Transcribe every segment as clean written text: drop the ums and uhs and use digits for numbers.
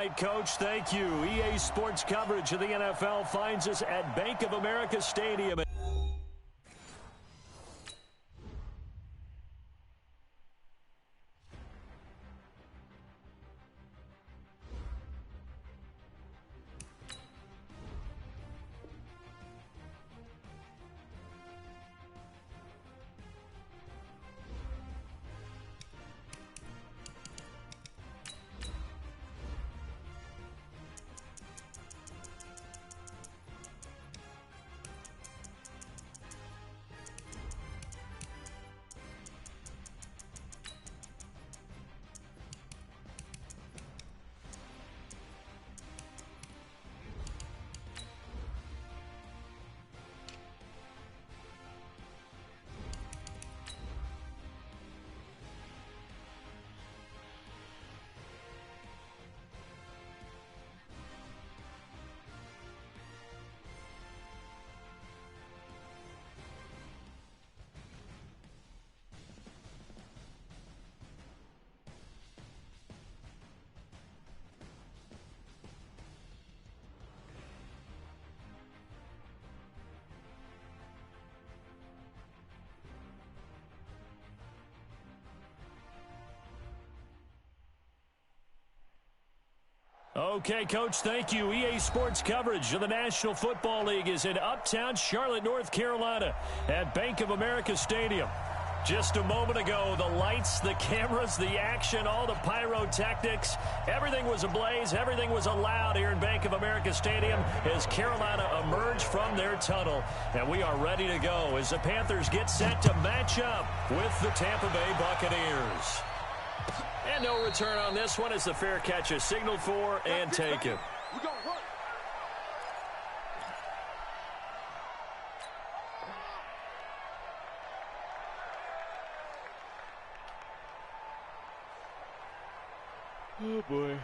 right, Coach. Thank you. EA Sports coverage of the NFL finds us at Bank of America Stadium. Okay, Coach, thank you. EA Sports coverage of the National Football League is in uptown Charlotte, North Carolina at Bank of America Stadium. Just a moment ago, the lights, the cameras, the action, all the pyrotechnics, everything was ablaze, everything was allowed here in Bank of America Stadium as Carolina emerged from their tunnel. And we are ready to go as the Panthers get set to match up with the Tampa Bay Buccaneers. And no return on this one as the fair catch is signaled for and taken. Oh, boy.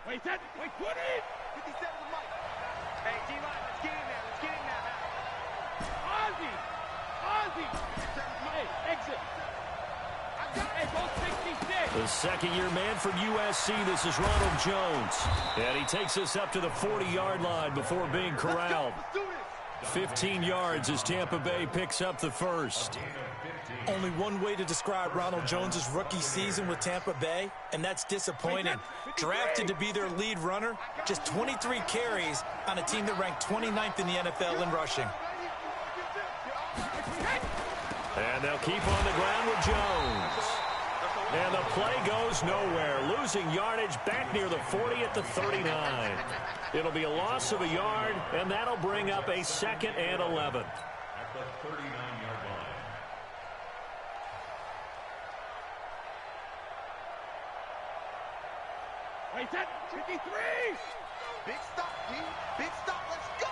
Wait, set. Wait, 20. 57 to Mike. Hey, D-line, let's get in there. Let's get in there now. Ozzy. Hey, exit. The second-year man from USC, this is Ronald Jones. And he takes us up to the 40-yard line before being corralled. 15 yards as Tampa Bay picks up the first. Only one way to describe Ronald Jones' rookie season with Tampa Bay, and that's disappointing. Drafted to be their lead runner, just 23 carries on a team that ranked 29th in the NFL in rushing. And they'll keep on the ground with Jones. And the play goes nowhere. Losing yardage back near the 40 at the 39. It'll be a loss of a yard, and that'll bring up a 2nd and 11. At the 39-yard line. Wait, set. 53. Big stop, D. Big stop. Let's go.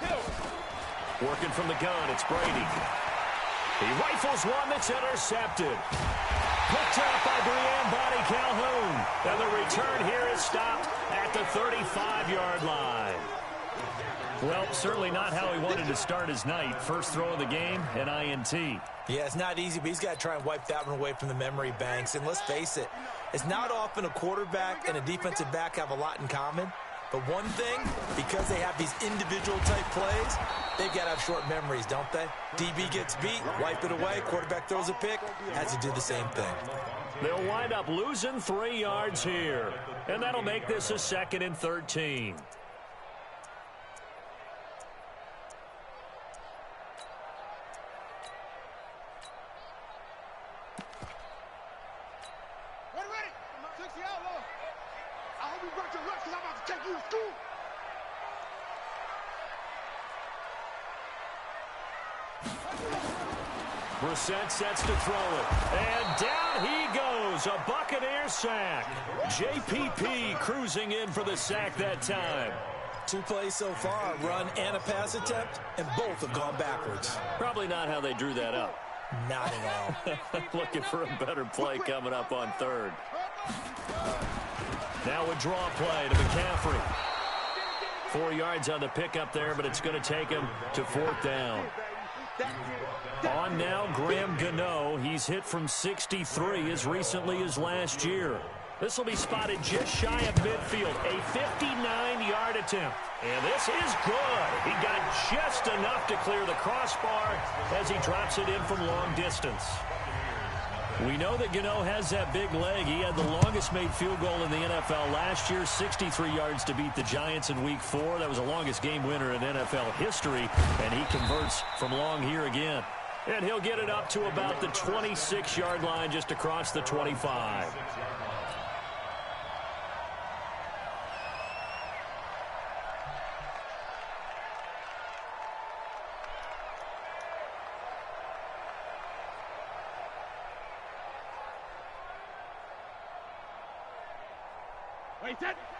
72. Working from the gun, it's Brady. He rifles one that's intercepted. Picked up by Brianne Body Calhoun. And the return here is stopped at the 35-yard line. Well, certainly not how he wanted to start his night. First throw of the game, an INT. Yeah, it's not easy, but he's got to try and wipe that one away from the memory banks. And let's face it, it's not often a quarterback and a defensive back have a lot in common. But one thing, because they have these individual type plays, they've got to have short memories, don't they? DB gets beat, wipe it away, quarterback throws a pick, has to do the same thing. They'll wind up losing 3 yards here. And that'll make this a 2nd and 13. Brissett sets to throw it. And down he goes. A Buccaneer sack. JPP cruising in for the sack that time. 2 plays so far, a run and a pass attempt, and both have gone backwards. Probably not how they drew that up. Not at all. Looking for a better play coming up on 3rd. Now a draw play to McCaffrey. 4 yards on the pickup there, but it's going to take him to 4th down. On now, Graham Gano. He's hit from 63 as recently as last year. This will be spotted just shy of midfield. A 59-yard attempt. And this is good. He got just enough to clear the crossbar as he drops it in from long distance. We know that Gano has that big leg. He had the longest made field goal in the NFL last year, 63 yards to beat the Giants in Week 4. That was the longest game winner in NFL history, and he converts from long here again. And he'll get it up to about the 26-yard line just across the 25.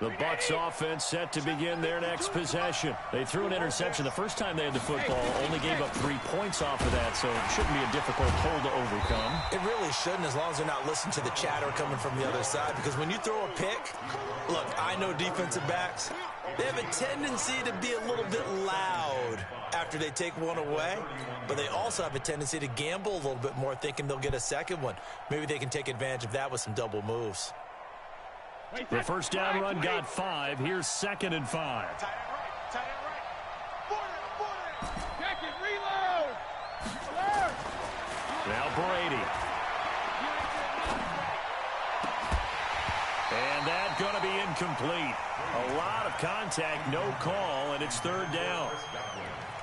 The Bucs offense set to begin their next possession. They threw an interception the first time they had the football, only gave up 3 points off of that, so it shouldn't be a difficult hole to overcome. It really shouldn't, as long as they're not listening to the chatter coming from the other side, because when you throw a pick, look, I know defensive backs, they have a tendency to be a little bit loud after they take one away, but they also have a tendency to gamble a little bit more, thinking they'll get a second one. Maybe they can take advantage of that with some double moves. The first down run got 5. Here's 2nd and 5. Tight end right. Border. Check it, reload. Alert. Now Brady. And that's going to be incomplete. A lot of contact, no call, and it's 3rd down.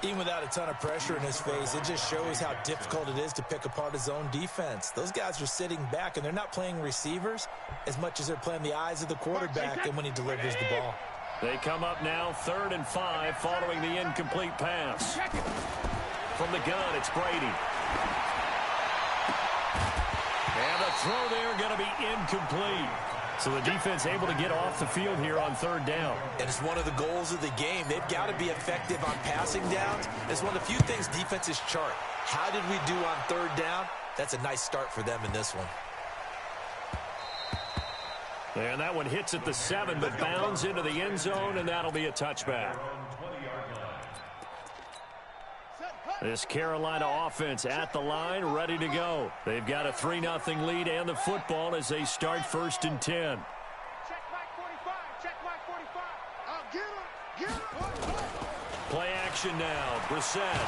Even without a ton of pressure in his face, it just shows how difficult it is to pick apart his own defense. Those guys are sitting back, and they're not playing receivers as much as they're playing the eyes of the quarterback and when he delivers the ball. They come up now 3rd and 5 following the incomplete pass. From the gun, it's Brady. And the throw there going to be incomplete. So the defense able to get off the field here on 3rd down. And it's one of the goals of the game. They've got to be effective on passing downs. It's one of the few things defenses chart. How did we do on 3rd down? That's a nice start for them in this one. And that one hits at the 7, but bounds into the end zone, and that'll be a touchback. This Carolina offense at the line, ready to go. They've got a 3-0 lead and the football as they start 1st and 10. Check back 45. Check back 45. Get him. Play action now. Brissett.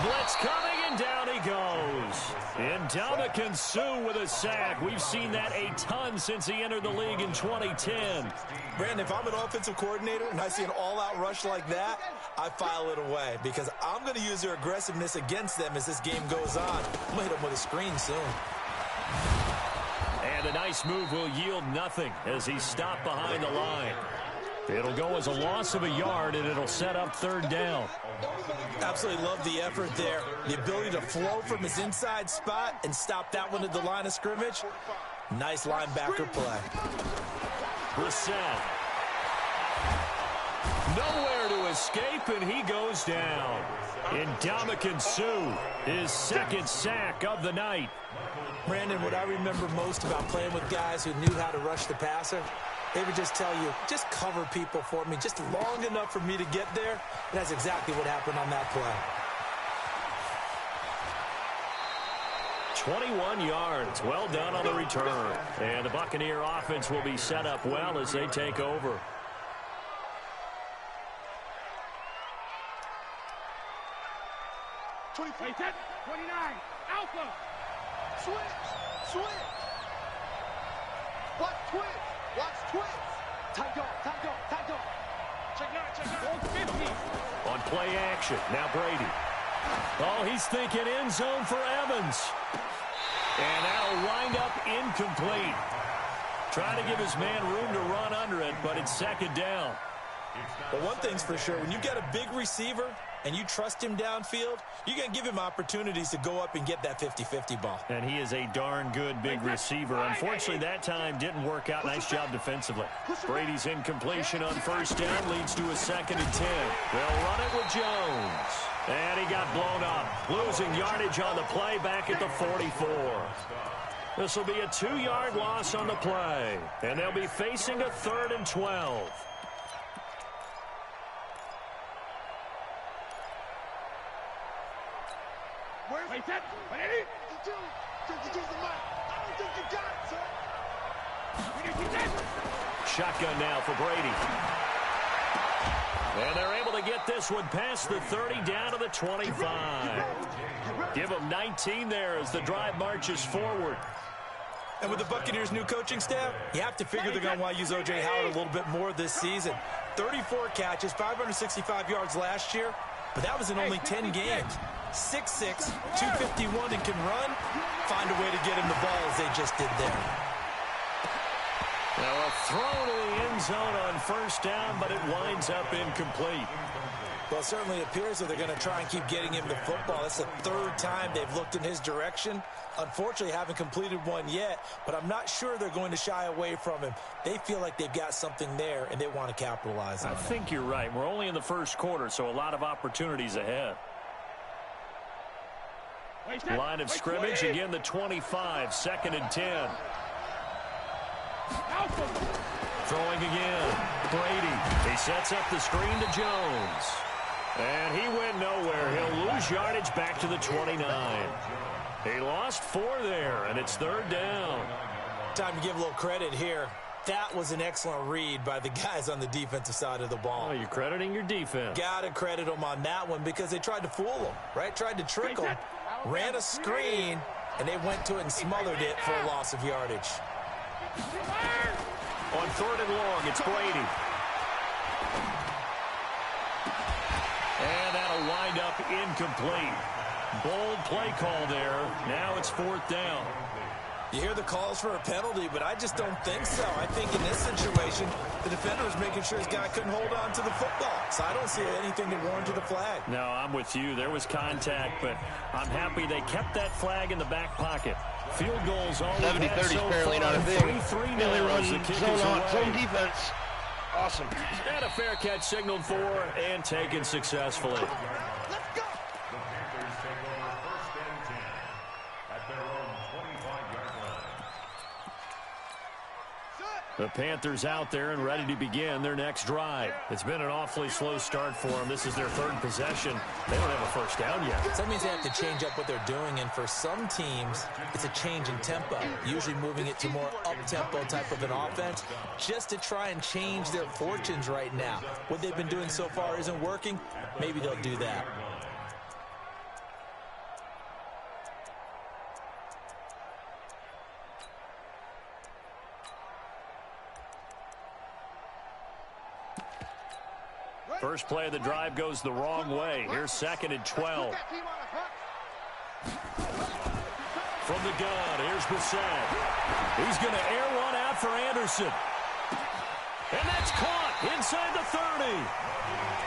Blitz coming, and down he goes. Ndamukong Suh with a sack. We've seen that a ton since he entered the league in 2010. Brandon, if I'm an offensive coordinator and I see an all-out rush like that, I file it away because I'm going to use their aggressiveness against them as this game goes on. I'm going to hit them with a screen soon. And a nice move will yield nothing as he's stopped behind the line. It'll go as a loss of a yard, and it'll set up 3rd down. Absolutely love the effort there. The ability to flow from his inside spot and stop that one at the line of scrimmage. Nice linebacker play. Brissett. Nowhere to escape, and he goes down. Ndamukong Suh, his 2nd sack of the night. Brandon, what I remember most about playing with guys who knew how to rush the passer, they would just tell you, just cover people for me, just long enough for me to get there. And that's exactly what happened on that play. 21 yards. Well done on the return. And the Buccaneer offense will be set up well as they take over. Hey, 10, 29. Alpha. Switch. Watch twitch. Tight dog. Check out. 50. On play action, now Brady. Oh, he's thinking end zone for Evans. And that'll wind up incomplete. Trying to give his man room to run under it, but it's 2nd down. But one thing's for sure, when you got a big receiver and you trust him downfield, you're going to give him opportunities to go up and get that 50-50 ball. And he is a darn good big receiver. Unfortunately, that time didn't work out. Nice job defensively. Brady's incompletion on 1st down leads to a 2nd and 10. They'll run it with Jones. And he got blown up. Losing yardage on the play back at the 44. This will be a 2-yard loss on the play. And they'll be facing a 3rd and 12. Wait, set. Ready? 52. The mic. I don't think you got it, sir. Shotgun now for Brady. And they're able to get this one past the 30 down to the 25. Give them 19 there as the drive marches forward. And with the Buccaneers' new coaching staff, you have to figure they're going to want to use O.J. Howard a little bit more this season. 34 catches, 565 yards last year, but that was in only 10 games. 6'6", 251, and can run. Find a way to get him the ball as they just did there. Now a throw to the end zone on first down, but it winds up incomplete. Well, it certainly appears that they're going to try and keep getting him the football. That's the third time they've looked in his direction. Unfortunately, haven't completed one yet, but I'm not sure they're going to shy away from him. They feel like they've got something there, and they want to capitalize on it. I think you're right. We're only in the first quarter, so a lot of opportunities ahead. Line of scrimmage, again the 25, 2nd and 10. Throwing again. Brady. He sets up the screen to Jones. And he went nowhere. He'll lose yardage back to the 29. He lost 4 there, and it's 3rd down. Time to give a little credit here. That was an excellent read by the guys on the defensive side of the ball. Oh, you're crediting your defense. Got to credit them on that one because they tried to fool them, right? Tried to trick them. Ran a screen, and they went to it and smothered it for a loss of yardage. On 3rd and long, it's Brady. And that'll wind up incomplete. Bold play call there. Now it's 4th down. You hear the calls for a penalty, but I just don't think so. I think in this situation, the defender was making sure his guy couldn't hold on to the football. So I don't see anything that warranted a flag. No, I'm with you. There was contact, but I'm happy they kept that flag in the back pocket. Field goals all 70-30 is so apparently not a thing. 3-3 Billy now runs as the kick zone is on, away. zone defense. Awesome. And a fair catch signaled for and taken successfully. Let's go. The Panthers take over 1st and 10 at their own 25-yard line. The Panthers out there and ready to begin their next drive. It's been an awfully slow start for them. This is their 3rd possession. They don't have a first down yet. So that means they have to change up what they're doing, and for some teams, it's a change in tempo, usually moving it to more up-tempo type of an offense, just to try and change their fortunes right now. What they've been doing so far isn't working. Maybe they'll do that. First play of the drive goes the wrong way. Here's 2nd and 12. From the gun, here's Brissett. He's going to air one out for Anderson. And that's caught inside the 30.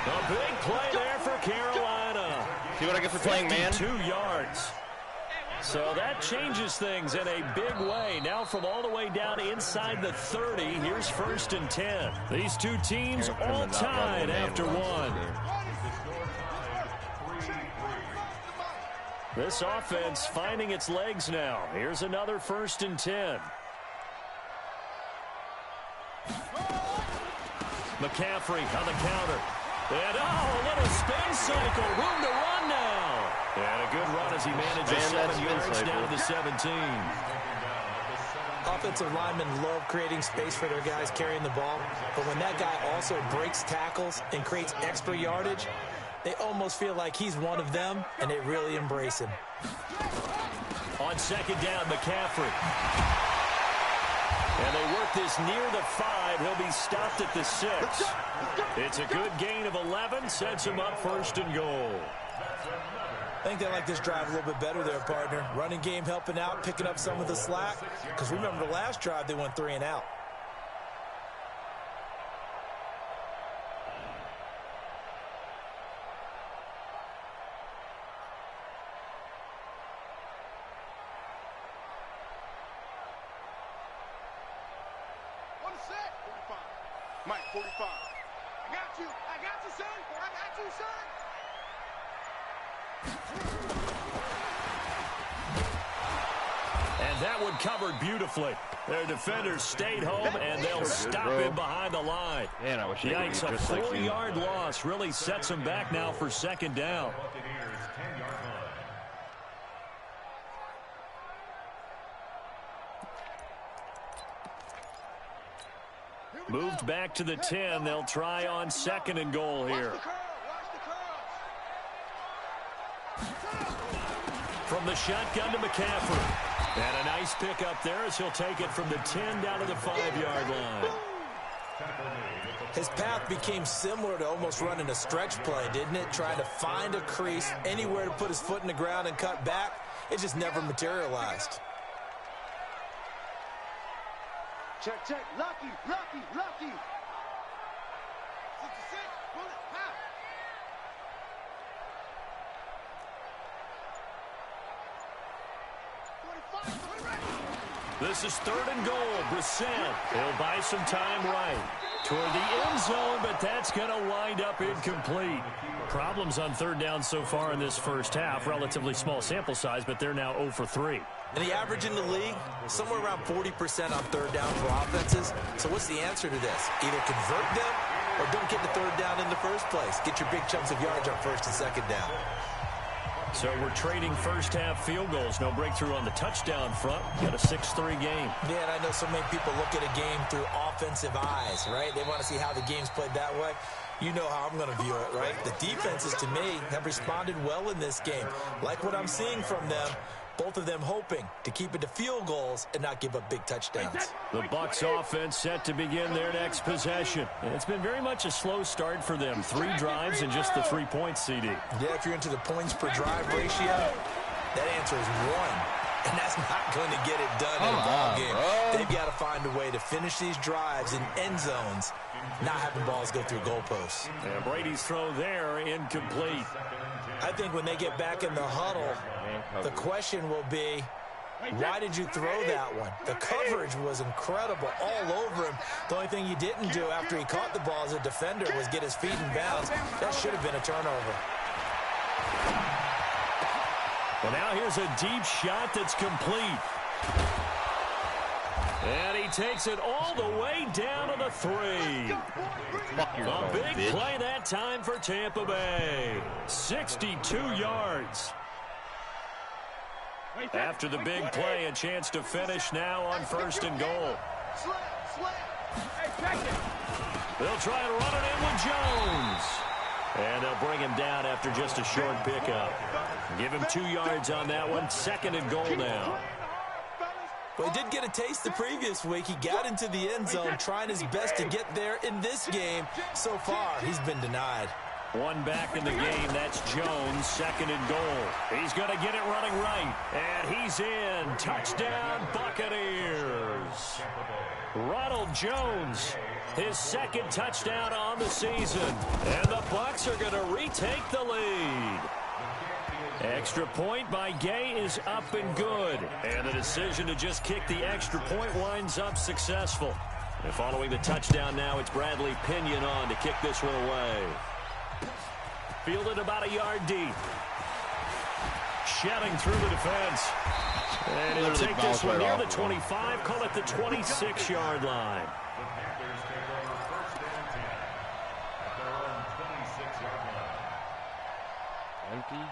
A big play there for Carolina. See what I get for playing man? 2 yards. So that changes things in a big way. Now from all the way down inside the 30, here's 1st and 10. These two teams all tied after one. This offense finding its legs now. Here's another 1st and 10. McCaffrey on the counter. And a little spin cycle. Room to run now. And a good run as he manages 7 yards down to the 17. Offensive linemen love creating space for their guys carrying the ball, but when that guy also breaks tackles and creates extra yardage, they almost feel like he's one of them, and they really embrace him. On 2nd down, McCaffrey. And they work this near the 5. He'll be stopped at the 6. It's a good gain of 11. Sets him up 1st and goal. I think they like this drive a little bit better there, partner. Running game helping out, picking up some of the slack. Because remember the last drive, they went 3 and out. Mike, 45. I got you, son. I got you, son. And that one covered beautifully. Their defenders stayed home, and they'll stop him behind the line. Man, I wish they Yikes, a 4-yard loss really sets them back now for 2nd down. Moved back to the 10. They'll try on 2nd and goal here. From the shotgun to McCaffrey. And a nice pickup there as he'll take it from the 10 down to the 5-yard line. His path became similar to almost running a stretch play, didn't it? Trying to find a crease, anywhere to put his foot in the ground and cut back. It just never materialized. Check, check. Lucky, lucky, lucky. 66, pull it, pow. This is 3rd and goal. Brissett. He'll buy some time right toward the end zone, but that's going to wind up incomplete. Problems on 3rd down so far in this first half. Relatively small sample size, but they're now 0 for 3. And the average in the league, somewhere around 40% on 3rd down for offenses. So what's the answer to this? Either convert them or don't get the 3rd down in the first place. Get your big chunks of yards on 1st and 2nd down. So we're trading first half field goals. No breakthrough on the touchdown front. Got a 6-3 game. Yeah, and I know so many people look at a game through offensive eyes, right? They want to see how the game's played that way. You know how I'm going to view it, right? The defenses, to me, have responded well in this game. Like what I'm seeing from them. Both of them hoping to keep it to field goals and not give up big touchdowns. The Bucs offense set to begin their next possession. And it's been very much a slow start for them. 3 drives and just the 3 points, CD. Yeah, if you're into the points per drive ratio, that answer is 1. And that's not going to get it done in a ball game. They've got to find a way to finish these drives in end zones, not having balls go through goalposts. And Brady's throw there, incomplete. I think when they get back in the huddle, the question will be, why did you throw that one? The coverage was incredible all over him. The only thing he didn't do after he caught the ball as a defender was get his feet in bounds. That should have been a turnover. Well, now here's a deep shot that's complete. And he takes it all the way down to the 3. A big play that time for Tampa Bay. 62 yards. After the big play, a chance to finish now on 1st and goal. They'll try and run it in with Jones. And they'll bring him down after just a short pickup. Give him 2 yards on that one. 2nd and goal now. Well, he did get a taste the previous week. He got into the end zone trying his best to get there in this game. So far, he's been denied. One back in the game. That's Jones. 2nd and goal. He's going to get it running right. And he's in. Touchdown, Buccaneers. Ronald Jones, his 2nd touchdown on the season. And the Bucs are going to retake the lead. Extra point by Gay is up and good. And the decision to just kick the extra point winds up successful. And following the touchdown now, it's Bradley Pinion on to kick this one away. Fielded about a yard deep. Shedding through the defense. And he'll take this one near the 25, call it the 26-yard line. The Panthers take over 1st and 10 at their own 26-yard line. Empty.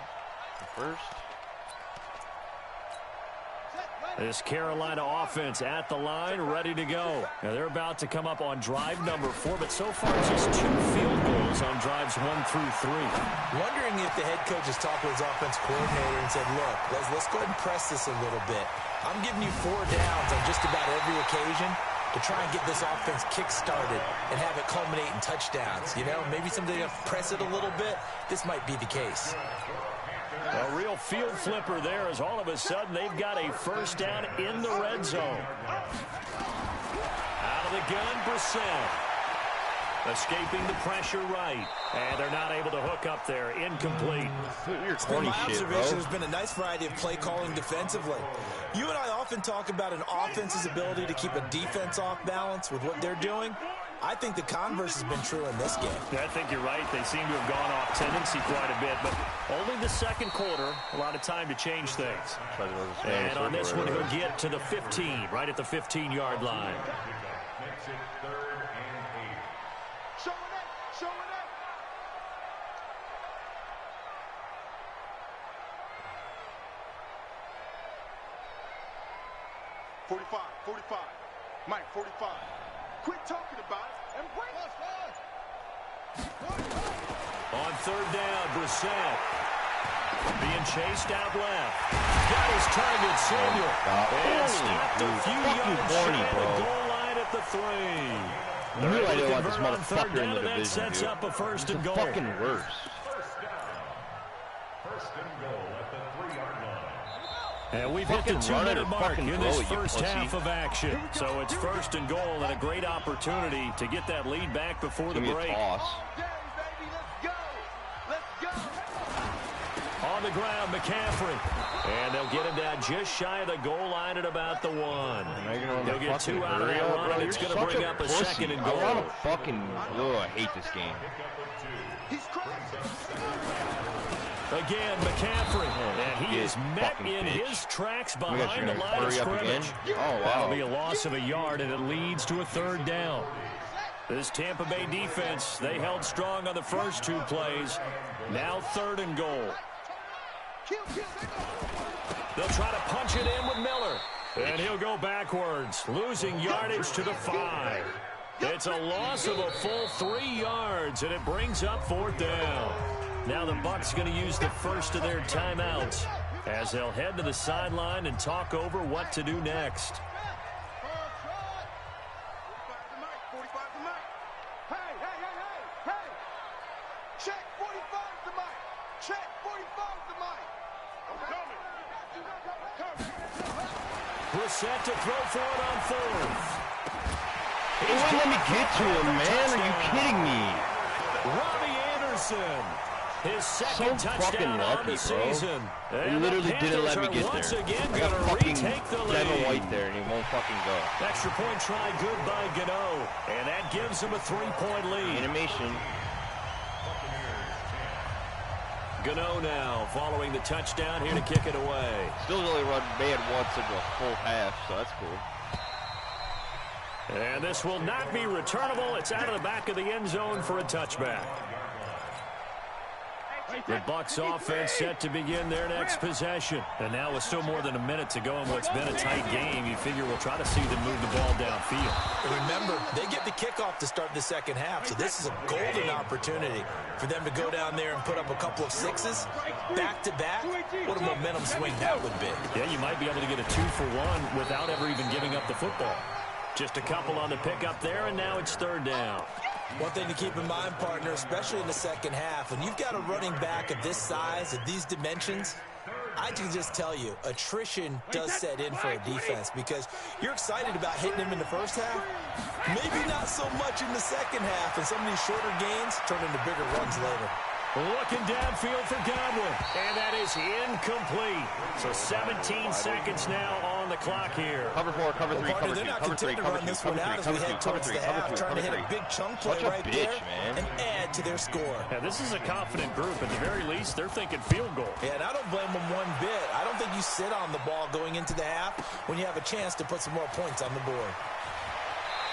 The 1st. This Carolina offense at the line, ready to go. Now they're about to come up on drive number 4, but so far just 2 field goals on drives 1 through 3. Wondering if the head coach has talked with his offense coordinator and said, look, let's go ahead and press this a little bit. I'm giving you 4 downs on just about every occasion to try and get this offense kick-started and have it culminate in touchdowns. You know, maybe someday to press it a little bit. This might be the case. A real field flipper there as all of a sudden they've got a 1st down in the red zone. Out of the gun, Brissett. Escaping the pressure right. And they're not able to hook up there. Incomplete. It's been my observation. There's been a nice variety of play calling defensively. You and I often talk about an offense's ability to keep a defense off balance with what they're doing. I think the converse has been true in this game. I think you're right. They seem to have gone off tendency quite a bit, but only the 2nd quarter, a lot of time to change things. And on this one, he'll get to the 15, right at the 15-yard line. Makes it 3rd and 8. Showing it, showing it. 45, 45. Mike, 45. Quit talking about it and bring us. On third down, Brissett being chased out left. Got his target, Samuel. And stopped a few yards shy of the goal line at the 3. You knew I didn't want this motherfucker in the division, that sets dude. up a first and It's goal. fucking worse. First and goal at the 3-yard line. And we've hit the Fucking run it 2-minute or mark fucking in throw this it, you first pussy. half of action. So it's first and goal and a great opportunity to get that lead back before the Give me break. a toss. Daddy, baby, let's go. Let's go. On the ground, McCaffrey. And they'll get him down just shy of the goal line at about the 1. They'll get 2 out of that run, and it's going to bring up a second and goal. I want to fucking... Oh, I hate this game. He's crazy. Again, McCaffrey. And he is met in his tracks behind the line of scrimmage. Oh, wow. That'll be a loss of a yard, and it leads to a third down. This Tampa Bay defense, they held strong on the first 2 plays. Now third and goal. They'll try to punch it in with Miller. And he'll go backwards, losing yardage to the 5. It's a loss of a full 3 yards, and it brings up fourth down. Now the Bucs going to use the first of their timeouts as they'll head to the sideline and talk over what to do next. 45 the mic. Hey. Check 45 the mic. Check 45 the mic. I'm coming. Brissett to throw for it on 4th. He wouldn't let me get to him, man. Are you kidding me? Robbie Anderson. His second touchdown on the season. He literally didn't let me get there. I got fucking Devin White there, and he won't fucking go. Extra point try good by Gano. And that gives him a 3-point lead. Animation. Gano now following the touchdown here to kick it away. Still only run man once in the full half, so that's cool. And this will not be returnable. It's out of the back of the end zone for a touchback. The Bucs offense set to begin their next possession. And now with still more than a minute to go in what's been a tight game, you figure we'll try to see them move the ball downfield. Remember, they get the kickoff to start the second half, so this is a golden opportunity for them to go down there and put up a couple of 6s back-to-back. What a momentum swing that would be. Yeah, you might be able to get a 2-for-1 without ever even giving up the football. Just a couple on the pickup there, and now it's third down. One thing to keep in mind, partner, especially in the second half, when you've got a running back of this size, of these dimensions, I can just tell you, attrition does set in for a defense because you're excited about hitting him in the first half. Maybe not so much in the second half, and some of these shorter gains turn into bigger runs later. Looking downfield for Godwin, and that is incomplete. So 17 seconds now on the clock here. Cover 4, cover 3, cover 2, they're not cover 3, content to cover run 2, this cover one 3, out as cover we 3, head cover towards 3, the cover half, 3, trying to cover hit 3. a big chunk play Such a right bitch, there man. and add to their score. Yeah, this is a confident group. At the very least, they're thinking field goal. Yeah, and I don't blame them one bit. I don't think you sit on the ball going into the half when you have a chance to put some more points on the board.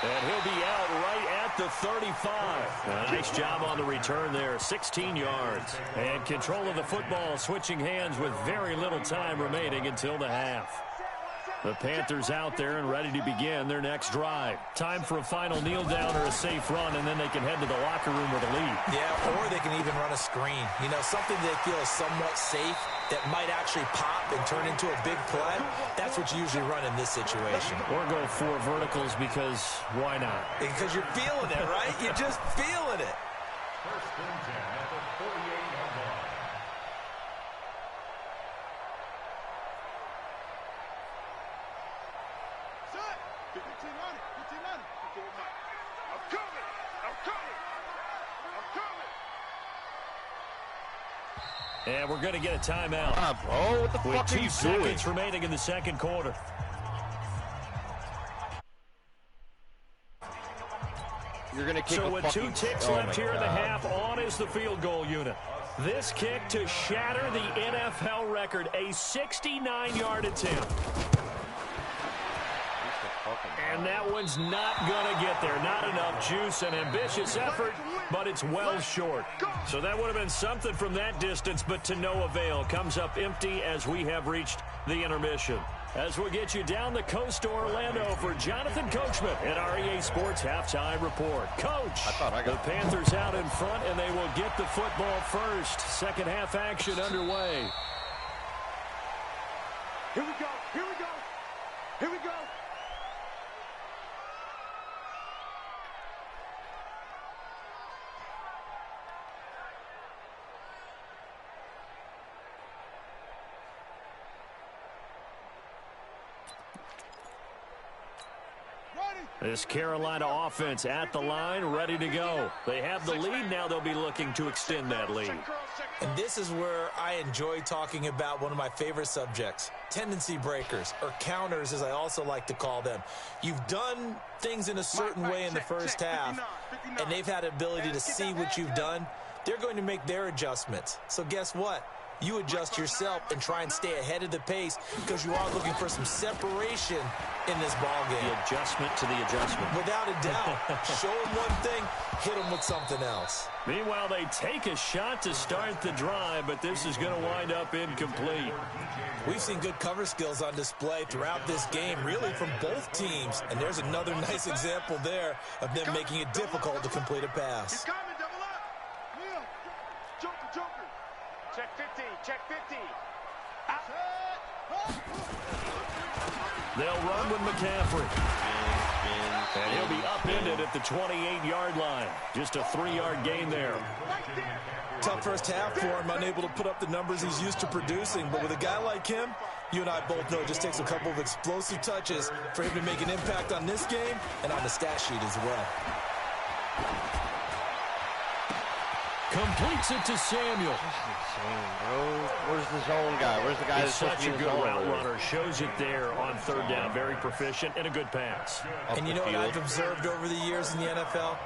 And he'll be out right at the 35. A nice job on the return there, 16 yards. And control of the football, switching hands with very little time remaining until the half. The Panthers out there and ready to begin their next drive. Time for a final kneel down or a safe run, and then they can head to the locker room with a lead. Yeah, or they can even run a screen. You know, something they feel is somewhat safe that might actually pop and turn into a big play. That's what you usually run in this situation. Or go 4 verticals because why not? Because you're feeling it, right? You're just feeling it. First and 10 at the 48-yard line. Son, 1500. I'm coming. And we're going to get a timeout. Bro, what the with fuck are 2 you doing? seconds remaining in the second quarter. You're going to kick So a with fucking... 2 ticks Oh left my here in the God. half, on is the field goal unit. This kick to shatter the NFL record, a 69-yard attempt. And that one's not going to get there. Not enough juice, an ambitious effort, but it's well short. So that would have been something from that distance, but to no avail. Comes up empty as we have reached the intermission. as we'll get you down the coast to Orlando for Jonathan Coachman at our EA Sports Halftime Report. Coach, the Panthers out in front, and they will get the football first. Second half action underway. Here we go. Here we go. Here we go. This Carolina offense at the line, ready to go. They have the lead. Now they'll be looking to extend that lead. And this is where I enjoy talking about one of my favorite subjects, tendency breakers, or counters, as I also like to call them. You've done things in a certain way in the first half, and they've had the ability to see what you've done. They're going to make their adjustments. So guess what? You adjust yourself and try and stay ahead of the pace because you are looking for some separation in this ball game. The adjustment to the adjustment. Without a doubt. Show them one thing, hit them with something else. Meanwhile, they take a shot to start the drive, but this is going to wind up incomplete. We've seen good cover skills on display throughout this game, really from both teams. And there's another nice example there of them making it difficult to complete a pass. Check 50, check 50. They'll run with McCaffrey. And he'll be upended at the 28-yard line. Just a 3-yard gain there. Tough first half for him, unable to put up the numbers he's used to producing. But with a guy like him, you and I both know it just takes a couple of explosive touches for him to make an impact on this game and on the stat sheet as well. Completes it to Samuel. Insane, bro. Where's the zone guy? Where's the guy that's such a good route runner? Shows it there on third down. Very proficient and a good pass. And you know what I've observed over the years in the NFL?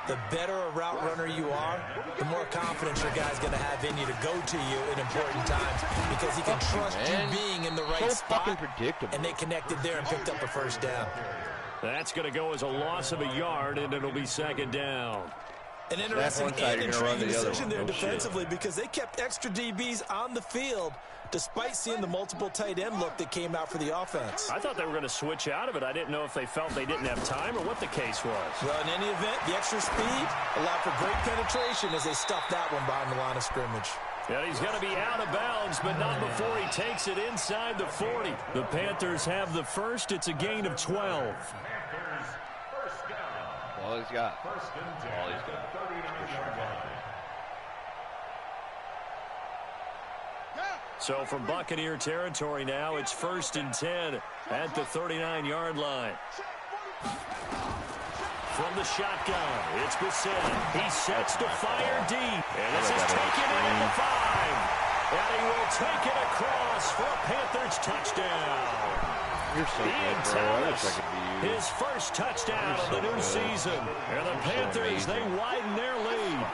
The better a route runner you are, the more confidence your guy's going to have in you to go to you in important times because he can trust you being in the right spot. And they connected there and picked up a first down. That's going to go as a loss of a yard, and it'll be second down. An interesting and intriguing decision there defensively because they kept extra DBs on the field despite seeing the multiple tight end look that came out for the offense. I thought they were going to switch out of it. I didn't know if they felt they didn't have time or what the case was. Well, in any event, the extra speed allowed for great penetration as they stuffed that one behind the line of scrimmage. And he's going to be out of bounds, but not before he takes it inside the 40. The Panthers have the first. It's a gain of 12. All he's got. All he's got. So from Buccaneer territory now, it's 1st and 10 at the 39-yard line. From the shotgun, it's Bissett. He sets to fire deep. And this is taken in at the 5. And he will take it across for a Panthers touchdown. You're so good, bro. I wish I could be you. His first touchdown of the new season. And the Panthers, they widen their lead.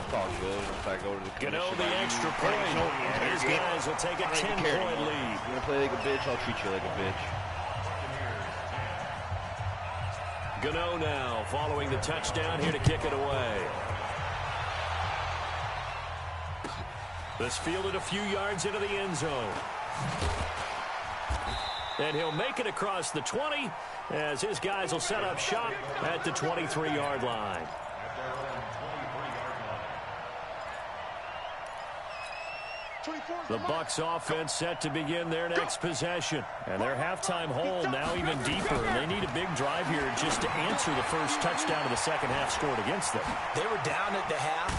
It's all good if I go to the Gano the extra point. These guys will take a 10-point lead. You're going to play like a bitch, I'll treat you like a bitch. Gano now following the touchdown here to kick it away. This fielded a few yards into the end zone. And he'll make it across the 20 as his guys will set up shop at the 23-yard line. The Bucs offense set to begin their next possession. And their halftime hole now even deeper. And they need a big drive here just to answer the first touchdown of the second half scored against them. They were down at the half.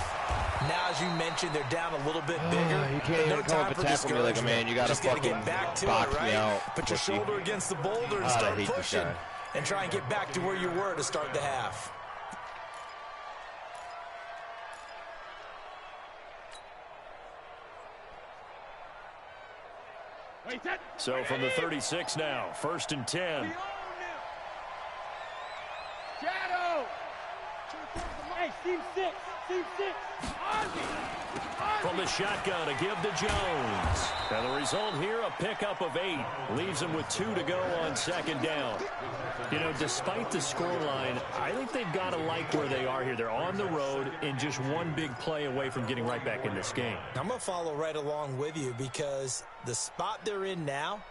Now, as you mentioned, they're down a little bit bigger. You can't even come up and tackle me like a man. You got to fucking get back to box it, right? me out. Put your shoulder against the boulder and start pushing. And try and get back to where you were to start the half. So from the 36 now, 1st and 10. Shadow! Nice. Team 6. Team 6. From the shotgun, a give to Jones. And the result here, a pickup of 8. Leaves him with 2 to go on second down. You know, despite the scoreline, I think they've got to like where they are here. They're on the road and just one big play away from getting right back in this game. I'm going to follow right along with you because the spot they're in now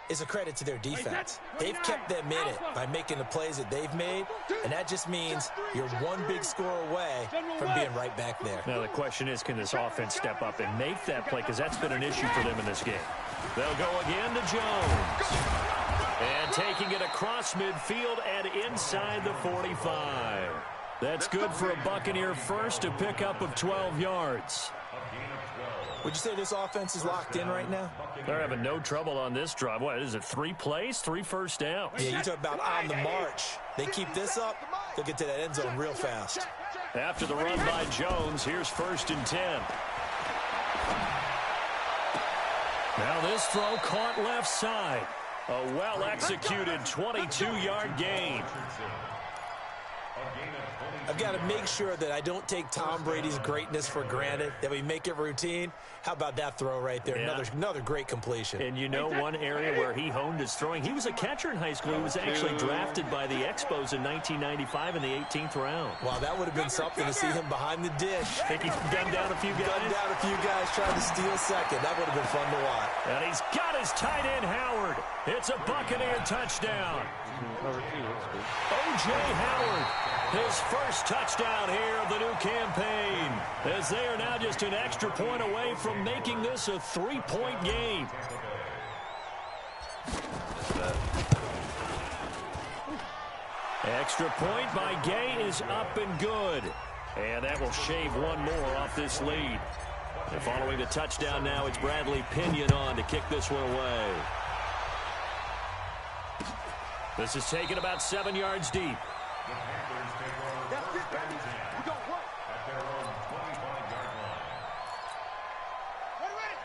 is a credit to their defense. They've kept them in it by making the plays that they've made, and that just means you're one big score away from being right back there. Now the question is, can this offense step up and make that play, because that's been an issue for them in this game. They'll go again to Jones. And taking it across midfield and inside the 45. That's good for a Buccaneer first, a pickup of 12 yards. Would you say this offense is locked in right now? They're having no trouble on this drive. What is it, 3 plays, 3 first downs? Yeah, you talk about on the march. They keep this up, they'll get to that end zone real fast. After the run by Jones, here's 1st and 10. Now this throw caught left side. A well-executed 22-yard gain. I've got to make sure that I don't take Tom Brady's greatness for granted, that we make it routine. How about that throw right there? Yeah. Another great completion. And you know one area where he honed his throwing? He was a catcher in high school. He was actually drafted by the Expos in 1995 in the 18th round. Wow, that would have been something to see him behind the dish. Think he's gunned down a few guys? Gunned down a few guys trying to steal second. That would have been fun to watch. And he's got his tight end, Howard. It's a Buccaneer touchdown. O.J. Howard, his first touchdown here of the new campaign, as they are now just an extra point away from making this a 3-point game. Extra point by Gay is up and good. And that will shave one more off this lead. And following the touchdown now, it's Bradley Pinion on to kick this one away. This is taken about 7 yards deep.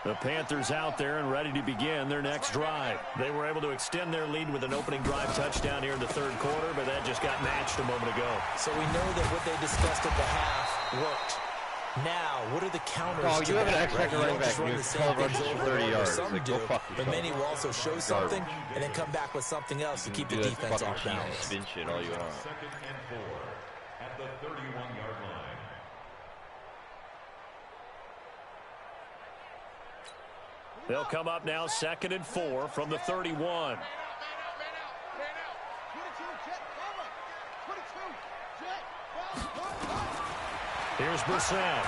The Panthers out there and ready to begin their next drive. They were able to extend their lead with an opening drive touchdown here in the 3rd quarter, but that just got matched a moment ago. So we know that what they discussed at the half worked. Now, what are the counters? Oh, you have an that, X-Factor running back. You 12 rushes for 30 yards. Some like, do, but many will also show something and then come back with something else to keep the defense off balance. Spin shit all you want. 2nd and 4 at the 31-yard line. They'll come up now 2nd and 4 from the 31. Here's Brissett.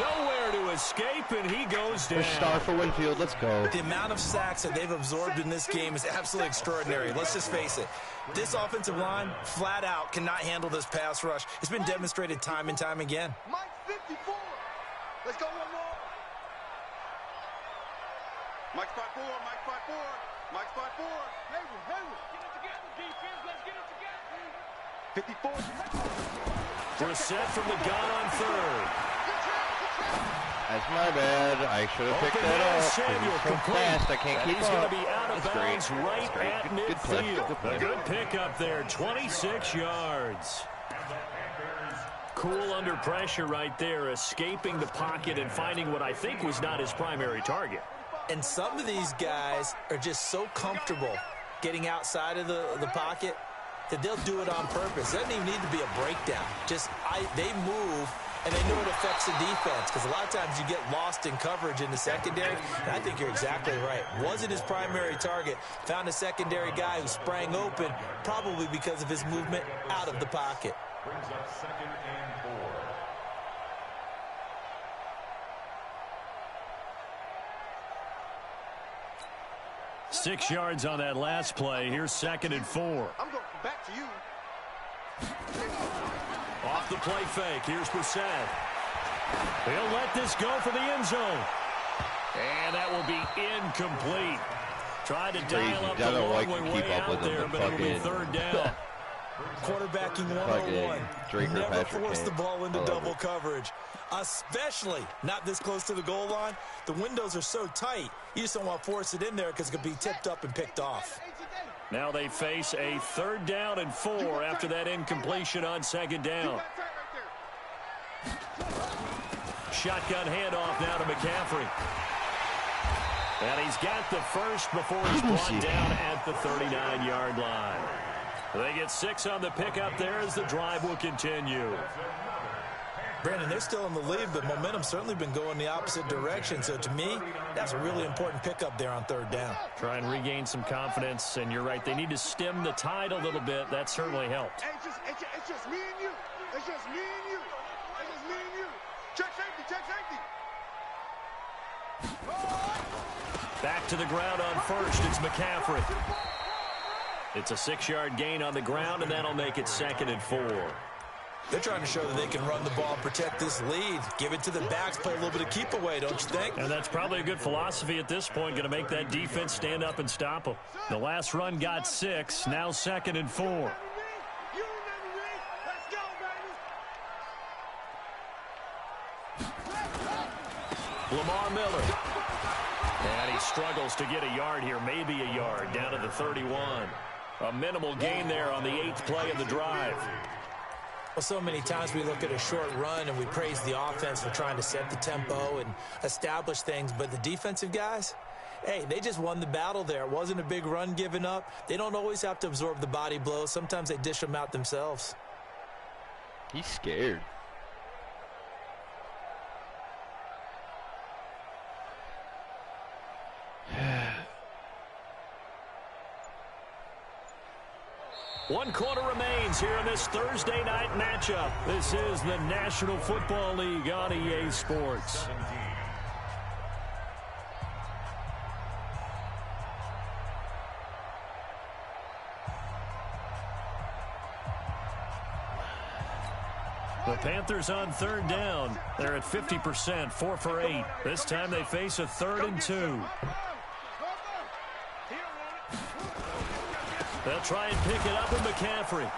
Nowhere to escape, and he goes down. Star for Winfield. Let's go. The amount of sacks that they've absorbed in this game is absolutely extraordinary. Let's just face it. This offensive line, flat out, cannot handle this pass rush. It's been demonstrated time and time again. Mike 54. Let's go one more. Mike spot 4. Mike spot 4. Mike spot 4. Hayward. Get it together, defense. Let's get it together. 54. Brissett from the gun on 3rd. That's my bad. I should have picked that up. Samuel So fast, I can't keep he's up. going to be out of bounds right at midfield. A good pickup there, 26 yards. Cool under pressure right there, escaping the pocket and finding what I think was not his primary target. And some of these guys are just so comfortable getting outside of the pocket that they'll do it on purpose. It doesn't even need to be a breakdown. They move, and they know it affects the defense, because a lot of times you get lost in coverage in the secondary, and I think you're exactly right. Wasn't his primary target. Found a secondary guy who sprang open, probably because of his movement out of the pocket. Brings up 2nd and 4. Six yards on that last play. Here's 2nd and 4. I'm going back to you. Off the play fake. Here's Brissett. He'll let this go for the end zone. And that will be incomplete. Tried to dial up the long way out there, but it'll be 3rd down. Quarterbacking 101. Never force the ball into double coverage, especially not this close to the goal line. The windows are so tight, you just don't want to force it in there because it could be tipped up and picked off. Now they face a 3rd down and 4 after that incompletion on 2nd down. Shotgun handoff now to McCaffrey. And he's got the first before he's brought down at the 39-yard line. They get 6 on the pickup there as the drive will continue. Brandon, they're still in the lead, but momentum's certainly been going the opposite direction. So to me, that's a really important pickup there on 3rd down. Try and regain some confidence, and you're right. They need to stem the tide a little bit. That certainly helped. Hey, it's just me and you. It's just me and you. It's just me and you. Check safety, check safety. Back to the ground on 1st. It's McCaffrey. It's a 6-yard gain on the ground, and that'll make it 2nd and 4. They're trying to show that they can run the ball, protect this lead, give it to the backs, play a little bit of keep away, don't you think? And that's probably a good philosophy at this point, going to make that defense stand up and stop them. The last run got 6, now 2nd and 4. You remember me? Let's go, baby. Lamar Miller. And he struggles to get a yard here, maybe a yard, down to the 31. A minimal gain there on the 8th play of the drive. Well, so many times we look at a short run and we praise the offense for trying to set the tempo and establish things, but the defensive guys, hey, they just won the battle there. It wasn't a big run given up. They don't always have to absorb the body blows. Sometimes they dish them out themselves. He's scared. One quarter remains here in this Thursday night matchup. This is the National Football League on EA Sports. The Panthers on 3rd down. They're at 50%, 4 for 8. This time they face a 3rd and 2. They'll try and pick it up with McCaffrey.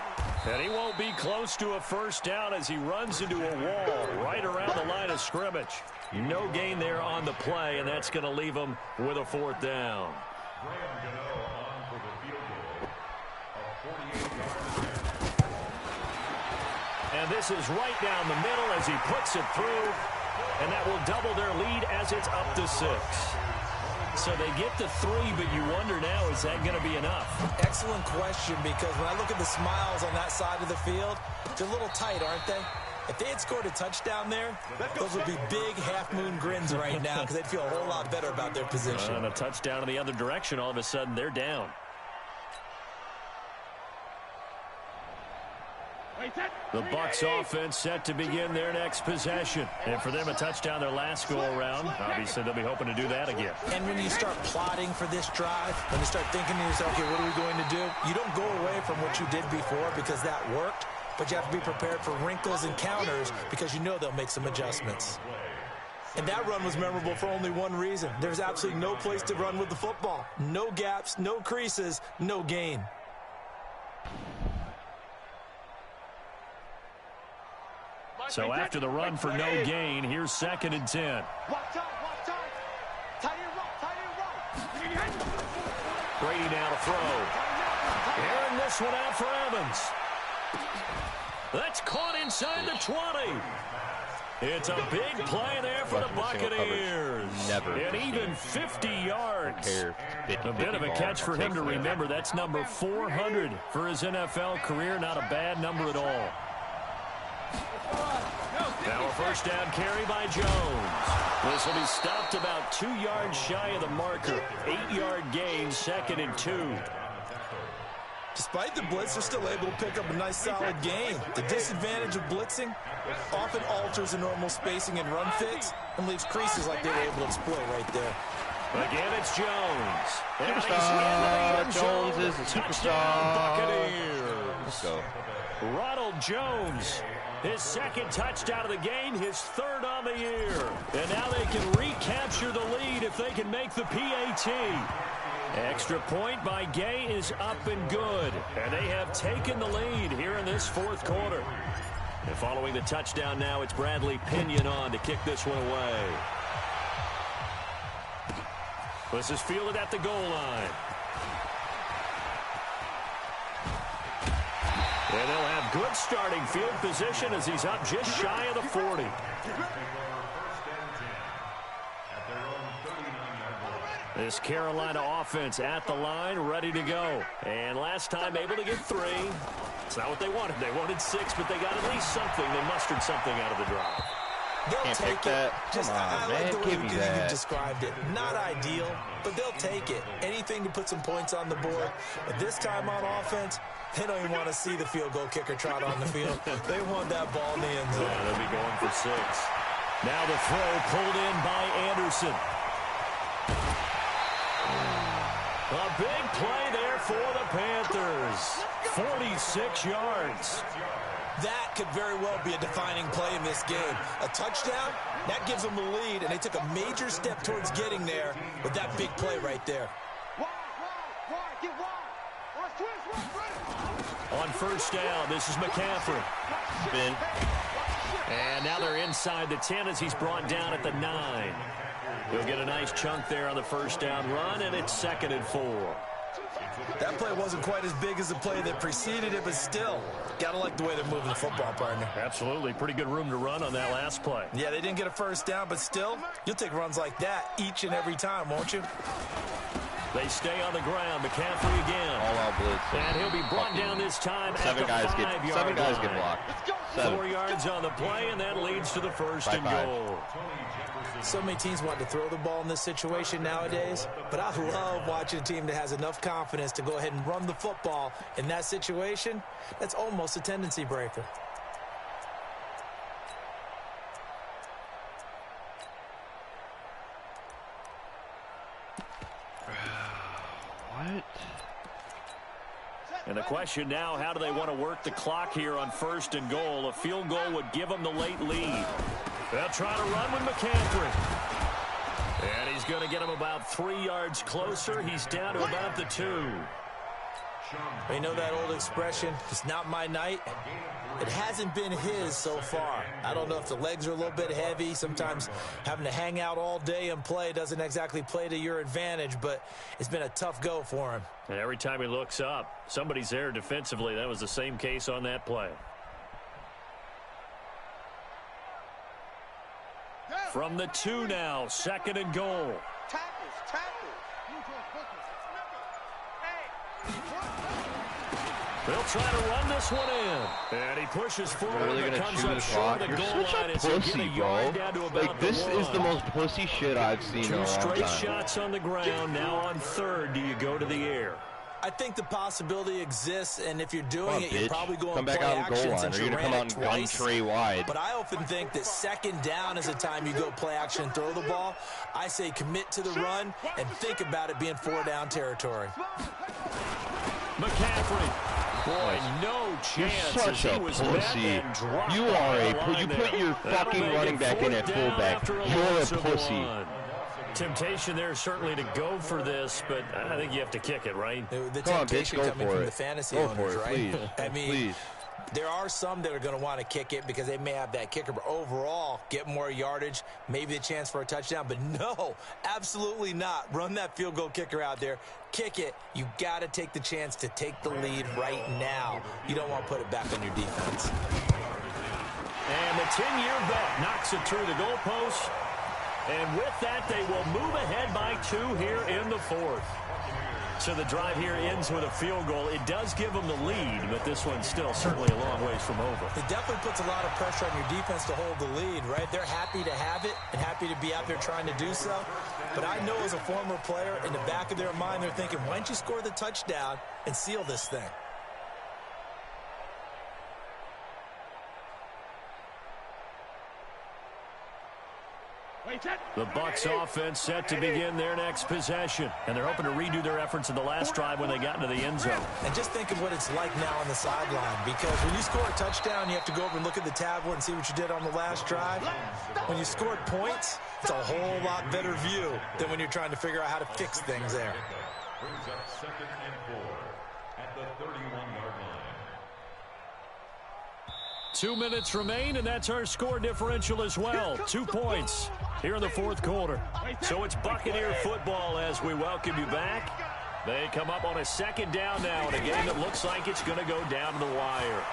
And he won't be close to a 1st down as he runs into a wall right around the line of scrimmage. No gain there on the play, and that's going to leave him with a 4th down. And this is right down the middle as he puts it through. And that will double their lead as it's up to 6. So they get to 3, but you wonder now, is that going to be enough? Excellent question, because when I look at the smiles on that side of the field, they're a little tight, aren't they? If they had scored a touchdown there, those would be big half-moon grins right now because they'd feel a whole lot better about their position. And a touchdown in the other direction, all of a sudden they're down. The Bucs offense set to begin their next possession. And for them, a touchdown their last go-around. Obviously, they'll be hoping to do that again. And when you start plotting for this drive, when you start thinking to yourself, okay, what are we going to do? You don't go away from what you did before because that worked, but you have to be prepared for wrinkles and counters because you know they'll make some adjustments. And that run was memorable for only one reason. There's absolutely no place to run with the football. No gaps, no creases, no gain. So after the run for no gain, here's 2nd and 10. Brady now to throw. Airing this one out for Evans. That's caught inside the 20. It's a big play there for the Buccaneers. Never. And even 50 yards. 50, a bit of a catch for him to remember. That's number 400 for his NFL career. Not a bad number at all. Now a 1st down carry by Jones. This will be stopped about 2 yards shy of the marker. 8-yard gain, 2nd and 2. Despite the blitz, they're still able to pick up a nice solid gain. The disadvantage of blitzing often alters the normal spacing and run fits and leaves creases like they were able to exploit right there. Again, it's Jones. Superstar. Jones is a superstar. Buccaneers. Let's go. Ronald Jones. His 2nd touchdown of the game, his 3rd on the year. And now they can recapture the lead if they can make the PAT. Extra point by Gay is up and good. And they have taken the lead here in this 4th quarter. And following the touchdown now, it's Bradley Pinion on to kick this one away. This is fielded at the goal line. And they'll have good starting field position as he's up just shy of the 40. This Carolina offense at the line, ready to go. And last time able to get 3. It's not what they wanted. They wanted 6, but they got at least something. They mustered something out of the drive. They'll take it. Come on, I like man. the way Give me you that. described it. Not ideal, but they'll take it. Anything to put some points on the board. But this time on offense, they don't even want to see the field goal kicker trot on the field. They want that ball in the end zone. Yeah, they'll be going for 6. Now the throw pulled in by Anderson. A big play there for the Panthers. 46 yards. That could very well be a defining play in this game. A touchdown, that gives them the lead, and they took a major step towards getting there with that big play right there. On first down, this is McCaffrey. Spin. And now they're inside the 10 as he's brought down at the 9. He'll get a nice chunk there on the first down run, and it's 2nd and 4. That play wasn't quite as big as the play that preceded it, but still, gotta like the way they're moving the football, partner. Absolutely. Pretty good room to run on that last play. Yeah, they didn't get a first down, but still, you'll take runs like that each and every time, won't you? They stay on the ground. McCaffrey again. All out blitz. And he'll be brought down this time at the 5-yard Seven guys line. get blocked. 4 yards on the play, and that leads to the 1st and goal. So many teams want to throw the ball in this situation nowadays, but I love watching a team that has enough confidence to go ahead and run the football in that situation. That's almost a tendency breaker. What? And the question now, how do they want to work the clock here on 1st and goal? A field goal would give them the late lead. They'll try to run with McCaffrey. And he's going to get him about 3 yards closer. He's down to about the 2. You know that old expression, it's not my night? It hasn't been his so far. I don't know if the legs are a little bit heavy. Sometimes having to hang out all day and play doesn't exactly play to your advantage, but it's been a tough go for him. And every time he looks up, somebody's there defensively. That was the same case on that play. From the 2 now, 2nd and goal. They'll try to run this one in. And he pushes forward. Really gonna comes chew up this short clock? of the You're goal such line. a As he'll pussy, get a yard bro. down to about Like, this the is the 1. most pussy shit I've seen in a 2 long straight time. shots on the ground. Now on 3rd, do you go to the air? I think the possibility exists, and if you're doing Come on, it, you're bitch. probably going Come to back play out on goal action line, since or you you're ran gonna it come out and twice. gun tray wide. But I often think that 2nd down is a time you go play action and throw the ball. I say commit to the run and think about it being 4-down territory. McCaffrey. Boy, no You're chance. such a pussy. You are a you put your fucking running back in at fullback. You're a pussy. Temptation there certainly to go for this, but I think you have to kick it, right? The Come on, bitch, temptation go coming for from it. the fantasy Go for owners, it, right? please. I mean, Please. there are some that are going to want to kick it because they may have that kicker, but overall, get more yardage, maybe a chance for a touchdown. But no, absolutely not. Run that field goal kicker out there. Kick it. You got to take the chance to take the lead right now. You don't want to put it back on your defense. And the 10-year bet knocks it through the goalpost. And with that, they will move ahead by 2 here in the 4th. So the drive here ends with a field goal. It does give them the lead, but this one's still certainly a long ways from over. It definitely puts a lot of pressure on your defense to hold the lead, right? They're happy to have it and happy to be out there trying to do so. But I know as a former player, in the back of their mind, they're thinking, why don't you score the touchdown and seal this thing? The Bucs offense set to begin their next possession. And they're hoping to redo their efforts in the last drive when they got into the end zone. And just think of what it's like now on the sideline, because when you score a touchdown, you have to go over and look at the tablet and see what you did on the last drive. When you scored points, it's a whole lot better view than when you're trying to figure out how to fix things there. Brings up 2nd and 4 at the 31-yard line. 2 minutes remain, and that's our score differential as well. 2 points here in the 4th quarter. So it's Buccaneer football as we welcome you back. They come up on a second down now in a game that looks like it's going to go down to the wire.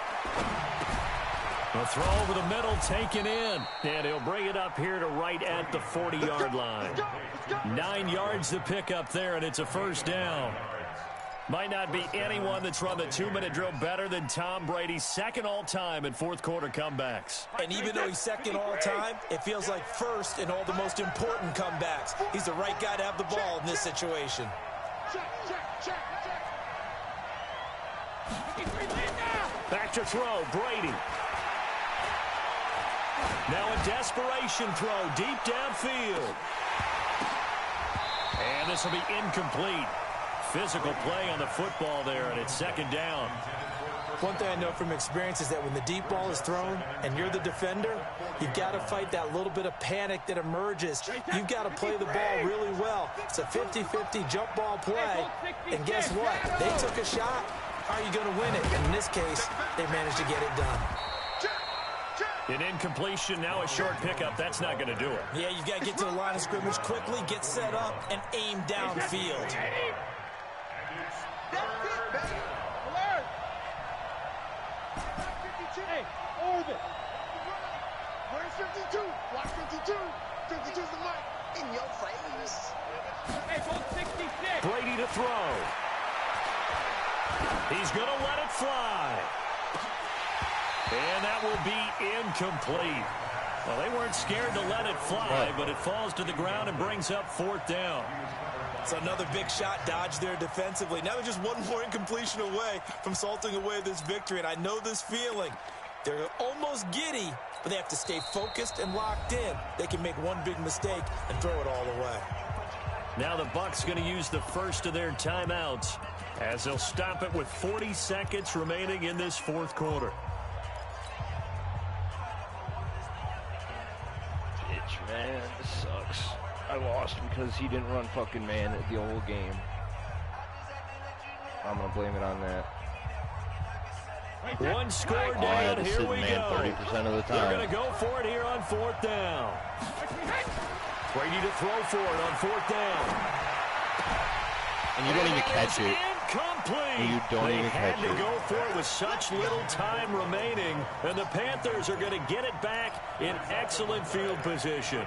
A throw over the middle, taken in. And he'll bring it up here to right at the 40-yard line. 9 yards to pick up there, and it's a first down. Might not be anyone that's run the 2-minute drill better than Tom Brady, second all-time in fourth-quarter comebacks. And even though he's second all-time, it feels like first in all the most important comebacks. He's the right guy to have the ball in this situation. Back to throw, Brady. Now a desperation throw deep downfield. And this will be incomplete. Physical play on the football there, and it's second down. One thing I know from experience is that when the deep ball is thrown and you're the defender, you've got to fight that little bit of panic that emerges. You've got to play the ball really well. It's a 50-50 jump ball play. And guess what? They took a shot. How are you going to win it? And in this case, they managed to get it done. An incompletion, now a short pickup. That's not going to do it. Yeah, you've got to get to the line of scrimmage quickly, get set up, and aim downfield. Hey, Orbit. Where's 52? Watch 52. 52's the mic. In your face. Hey, both 66. Brady to throw. He's going to let it fly. And that will be incomplete. Well, they weren't scared to let it fly, but it falls to the ground and brings up fourth down. It's another big shot dodge there defensively. Now they're just one more incompletion away from salting away this victory, and I know this feeling. They're almost giddy, but they have to stay focused and locked in. They can make one big mistake and throw it all away. Now the Bucs going to use the first of their timeouts as they'll stop it with 40 seconds remaining in this fourth quarter. Bitch, man, this sucks. I lost because he didn't run fucking man the whole game. I'm going to blame it on that. One score down, here we go. 30% of the time. They're going to go for it here on fourth down. Brady to throw for it on fourth down. And you don't even catch it. Incomplete. You don't even catch it. They had to go for it with such little time remaining, and the Panthers are going to get it back in excellent field position.